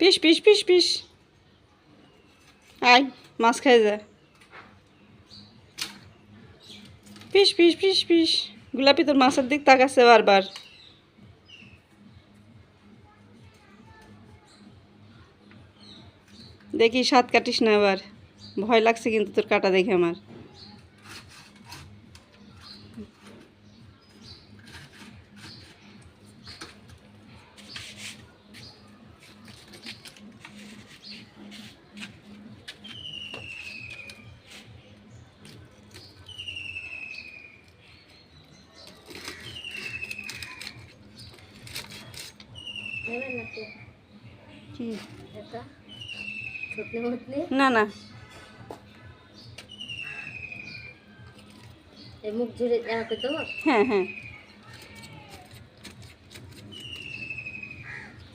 piece piece piece piece আয় মাছ খাই যা পিস পিস পিস পিস গোলাপি তোর মাছের দিক তাকাচ্ছে বারবার দেখি সাত কাটিস না আবার ভয় লাগছে কিন্তু তোর কাটা দেখে আমার কি না না মুখ ঝুড়ে দেবো হ্যাঁ হ্যাঁ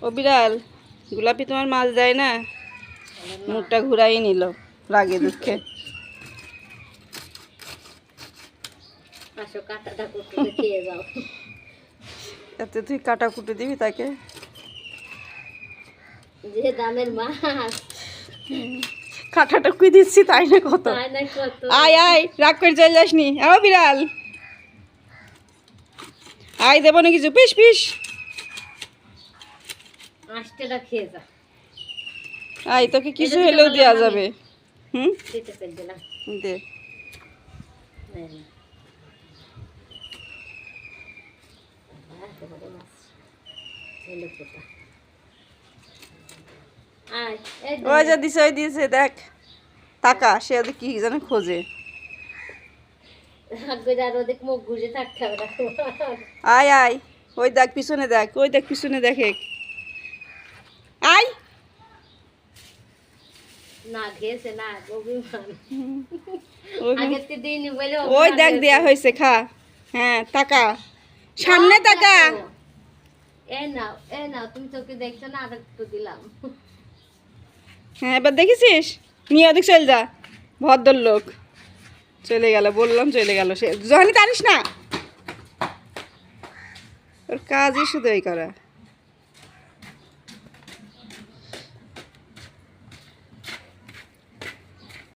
ও বিড়াল গোলাপি তোমার মাছ দেয় না মুখটা ঘুরাই নিল রাগে দুঃখে কাঁটাটা কুটে খেয়ে যাও এতে তুই কাটা কুটে দিবি তাকে যে দামের মাছ কাঁটাটা কুই দিচ্ছি তাই না কত আয় আয় রাগ করে চলে যাসনি ও বিড়াল আয় দেবো না কিছু পিস পিস আষ্টেটা খেয়ে যা আয় তোকে কিছু হলেও দেওয়া যাবে হুম দে ওই যা দিছে ওই দিয়েছে দেখ টাকা সে ওদের কি যেন খোঁজে মুখ ঘুরে থাকতে হবে আয় আয় ওই দেখ পিছনে দেখ ওই দেখ পিছনে দেখে আয় না খেয়েছে না অভিমান ওই দেখ দেয়া হয়েছে খা হ্যাঁ টাকা সামনে টাকা এ নাও তুমি চোখে দেখছো না আর একটু দিলাম হ্যাঁ এবার দেখেছিস নিয়ে ওদিক চলে যা ভদ্রলোক চলে গেল বললাম চলে গেল সে যখনই জানিস না ওর কাজই শুধু এই করা